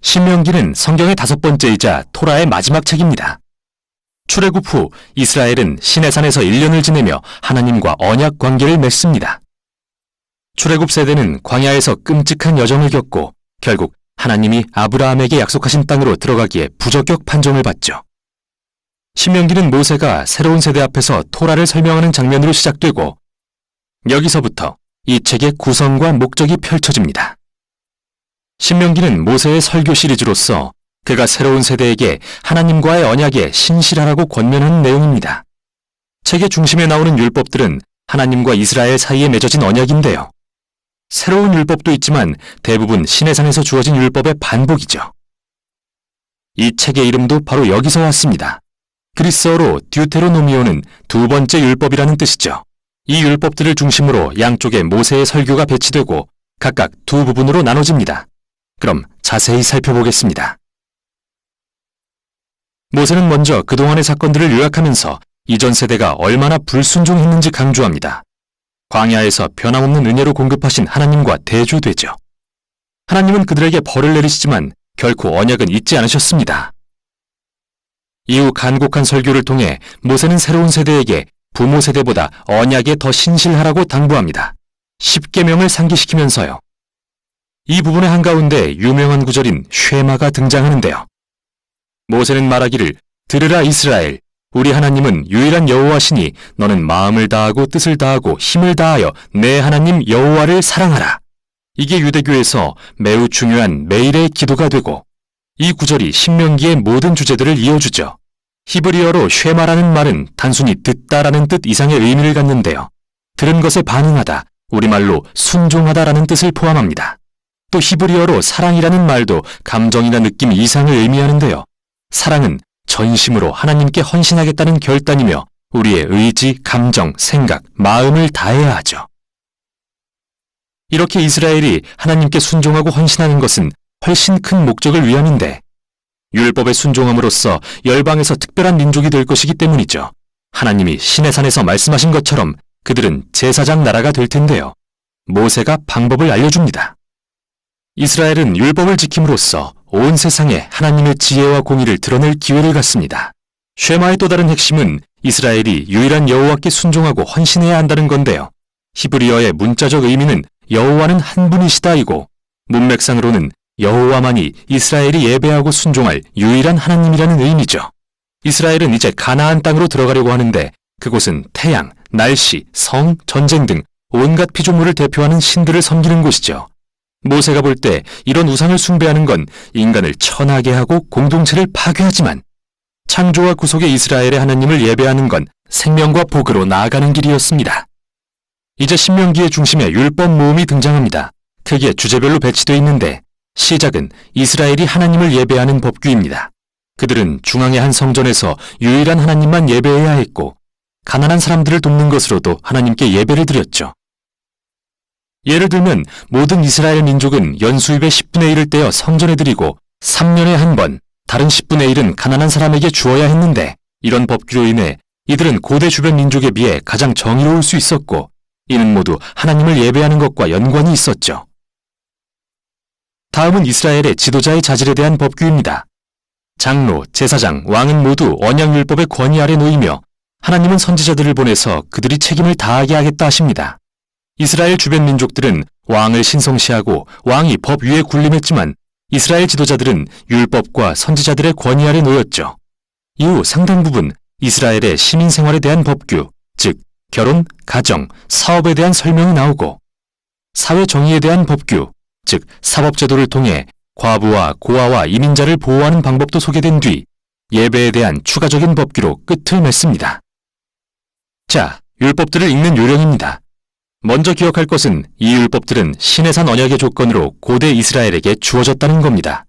신명기는 성경의 5번째이자 토라의 마지막 책입니다. 출애굽 후 이스라엘은 시내산에서 1년을 지내며 하나님과 언약 관계를 맺습니다. 출애굽 세대는 광야에서 끔찍한 여정을 겪고 결국 하나님이 아브라함에게 약속하신 땅으로 들어가기에 부적격 판정을 받죠. 신명기는 모세가 새로운 세대 앞에서 토라를 설명하는 장면으로 시작되고 여기서부터 이 책의 구성과 목적이 펼쳐집니다. 신명기는 모세의 설교 시리즈로서 그가 새로운 세대에게 하나님과의 언약에 신실하라고 권면하는 내용입니다. 책의 중심에 나오는 율법들은 하나님과 이스라엘 사이에 맺어진 언약인데요. 새로운 율법도 있지만 대부분 시내산에서 주어진 율법의 반복이죠. 이 책의 이름도 바로 여기서 왔습니다. 그리스어로 듀테로노미오는 2번째 율법이라는 뜻이죠. 이 율법들을 중심으로 양쪽에 모세의 설교가 배치되고 각각 2부분으로 나눠집니다. 그럼 자세히 살펴보겠습니다. 모세는 먼저 그동안의 사건들을 요약하면서 이전 세대가 얼마나 불순종했는지 강조합니다. 광야에서 변함없는 은혜로 공급하신 하나님과 대조되죠. 하나님은 그들에게 벌을 내리시지만 결코 언약은 잊지 않으셨습니다. 이후 간곡한 설교를 통해 모세는 새로운 세대에게 부모 세대보다 언약에 더 신실하라고 당부합니다. 10계명을 상기시키면서요. 이 부분의 한가운데 유명한 구절인 쉐마가 등장하는데요. 모세는 말하기를 들으라 이스라엘 우리 하나님은 유일한 여호와시니 너는 마음을 다하고 뜻을 다하고 힘을 다하여 내 하나님 여호와를 사랑하라. 이게 유대교에서 매우 중요한 매일의 기도가 되고 이 구절이 신명기의 모든 주제들을 이어주죠. 히브리어로 쉐마라는 말은 단순히 듣다라는 뜻 이상의 의미를 갖는데요. 들은 것에 반응하다, 우리말로 순종하다라는 뜻을 포함합니다. 또 히브리어로 사랑이라는 말도 감정이나 느낌 이상을 의미하는데요. 사랑은 전심으로 하나님께 헌신하겠다는 결단이며 우리의 의지, 감정, 생각, 마음을 다해야 하죠. 이렇게 이스라엘이 하나님께 순종하고 헌신하는 것은 훨씬 큰 목적을 위함인데 율법에 순종함으로써 열방에서 특별한 민족이 될 것이기 때문이죠. 하나님이 시내산에서 말씀하신 것처럼 그들은 제사장 나라가 될 텐데요. 모세가 방법을 알려줍니다. 이스라엘은 율법을 지킴으로써 온 세상에 하나님의 지혜와 공의를 드러낼 기회를 갖습니다. 쉐마의 또 다른 핵심은 이스라엘이 유일한 여호와께 순종하고 헌신해야 한다는 건데요. 히브리어의 문자적 의미는 여호와는 한 분이시다이고 문맥상으로는 여호와만이 이스라엘이 예배하고 순종할 유일한 하나님이라는 의미죠. 이스라엘은 이제 가나안 땅으로 들어가려고 하는데 그곳은 태양, 날씨, 성, 전쟁 등 온갖 피조물을 대표하는 신들을 섬기는 곳이죠. 모세가 볼 때 이런 우상을 숭배하는 건 인간을 천하게 하고 공동체를 파괴하지만 창조와 구속의 이스라엘의 하나님을 예배하는 건 생명과 복으로 나아가는 길이었습니다. 이제 신명기의 중심에 율법 모음이 등장합니다. 크게 주제별로 배치되어 있는데 시작은 이스라엘이 하나님을 예배하는 법규입니다. 그들은 중앙의 한 성전에서 유일한 하나님만 예배해야 했고 가난한 사람들을 돕는 것으로도 하나님께 예배를 드렸죠. 예를 들면 모든 이스라엘 민족은 연수입의 10분의 1을 떼어 성전에 드리고 3년에 한 번 다른 10분의 1은 가난한 사람에게 주어야 했는데 이런 법규로 인해 이들은 고대 주변 민족에 비해 가장 정의로울 수 있었고 이는 모두 하나님을 예배하는 것과 연관이 있었죠. 다음은 이스라엘의 지도자의 자질에 대한 법규입니다. 장로, 제사장, 왕은 모두 언약율법의 권위 아래 놓이며 하나님은 선지자들을 보내서 그들이 책임을 다하게 하겠다 하십니다. 이스라엘 주변 민족들은 왕을 신성시하고 왕이 법 위에 군림했지만 이스라엘 지도자들은 율법과 선지자들의 권위 아래 놓였죠. 이후 상당 부분 이스라엘의 시민 생활에 대한 법규, 즉 결혼, 가정, 사업에 대한 설명이 나오고 사회 정의에 대한 법규, 즉 사법제도를 통해 과부와 고아와 이민자를 보호하는 방법도 소개된 뒤 예배에 대한 추가적인 법규로 끝을 맺습니다. 자, 율법들을 읽는 요령입니다. 먼저 기억할 것은 이 율법들은 시내산 언약의 조건으로 고대 이스라엘에게 주어졌다는 겁니다.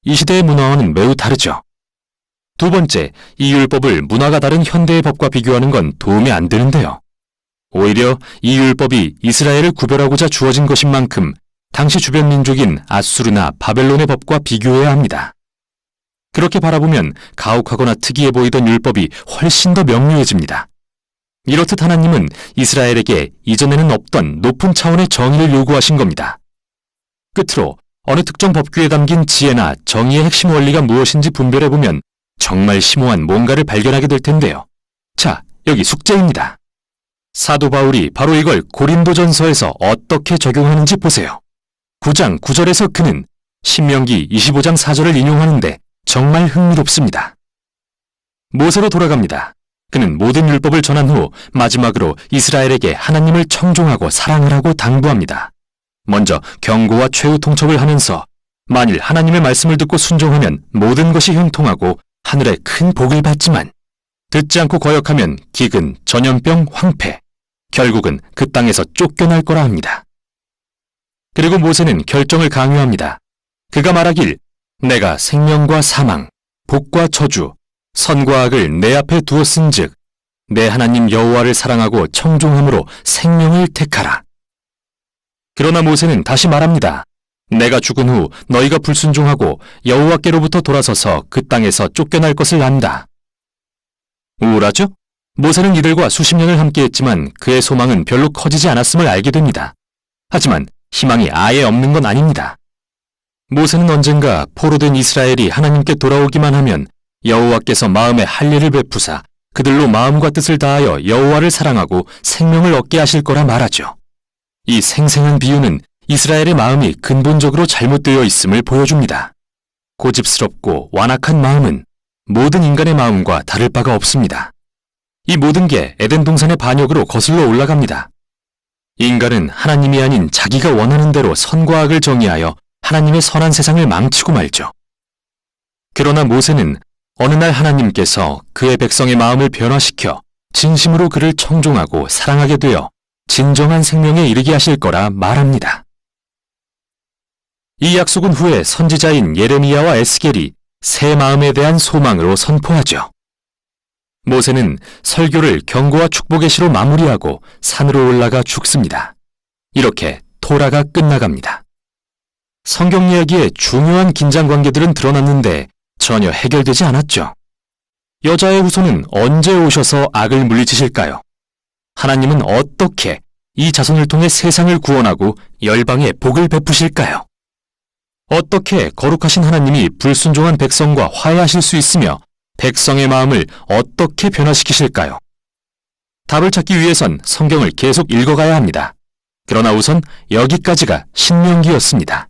이 시대의 문화와는 매우 다르죠. 두 번째, 이 율법을 문화가 다른 현대의 법과 비교하는 건 도움이 안 되는데요. 오히려 이 율법이 이스라엘을 구별하고자 주어진 것인 만큼 당시 주변 민족인 아수르나 바벨론의 법과 비교해야 합니다. 그렇게 바라보면 가혹하거나 특이해 보이던 율법이 훨씬 더 명료해집니다. 이렇듯 하나님은 이스라엘에게 이전에는 없던 높은 차원의 정의를 요구하신 겁니다. 끝으로 어느 특정 법규에 담긴 지혜나 정의의 핵심 원리가 무엇인지 분별해보면 정말 심오한 뭔가를 발견하게 될 텐데요. 자, 여기 숙제입니다. 사도 바울이 바로 이걸 고린도전서에서 어떻게 적용하는지 보세요. 9장 9절에서 그는 신명기 25장 4절을 인용하는데 정말 흥미롭습니다. 모세로 돌아갑니다. 그는 모든 율법을 전한 후 마지막으로 이스라엘에게 하나님을 청종하고 사랑하라고 당부합니다. 먼저 경고와 최후 통첩을 하면서 만일 하나님의 말씀을 듣고 순종하면 모든 것이 형통하고 하늘의 큰 복을 받지만 듣지 않고 거역하면 기근, 전염병, 황폐, 결국은 그 땅에서 쫓겨날 거라 합니다. 그리고 모세는 결정을 강요합니다. 그가 말하길 내가 생명과 사망, 복과 저주, 선과 악을 내 앞에 두었은즉 내 하나님 여호와를 사랑하고 청종함으로 생명을 택하라. 그러나 모세는 다시 말합니다. 내가 죽은 후 너희가 불순종하고 여호와께로부터 돌아서서 그 땅에서 쫓겨날 것을 안다. 우울하죠? 모세는 이들과 수십 년을 함께했지만 그의 소망은 별로 커지지 않았음을 알게 됩니다. 하지만 희망이 아예 없는 건 아닙니다. 모세는 언젠가 포로된 이스라엘이 하나님께 돌아오기만 하면 여호와께서 마음에 할례를 베푸사 그들로 마음과 뜻을 다하여 여호와를 사랑하고 생명을 얻게 하실 거라 말하죠. 이 생생한 비유는 이스라엘의 마음이 근본적으로 잘못되어 있음을 보여줍니다. 고집스럽고 완악한 마음은 모든 인간의 마음과 다를 바가 없습니다. 이 모든 게 에덴 동산의 반역으로 거슬러 올라갑니다. 인간은 하나님이 아닌 자기가 원하는 대로 선과 악을 정의하여 하나님의 선한 세상을 망치고 말죠. 그러나 모세는 어느 날 하나님께서 그의 백성의 마음을 변화시켜 진심으로 그를 청종하고 사랑하게 되어 진정한 생명에 이르게 하실 거라 말합니다. 이 약속은 후에 선지자인 예레미야와 에스겔이 새 마음에 대한 소망으로 선포하죠. 모세는 설교를 경고와 축복의 시로 마무리하고 산으로 올라가 죽습니다. 이렇게 토라가 끝나갑니다. 성경 이야기의 중요한 긴장 관계들은 드러났는데 전혀 해결되지 않았죠. 여자의 후손은 언제 오셔서 악을 물리치실까요? 하나님은 어떻게 이 자손을 통해 세상을 구원하고 열방에 복을 베푸실까요? 어떻게 거룩하신 하나님이 불순종한 백성과 화해하실 수 있으며 백성의 마음을 어떻게 변화시키실까요? 답을 찾기 위해선 성경을 계속 읽어가야 합니다. 그러나 우선 여기까지가 신명기였습니다.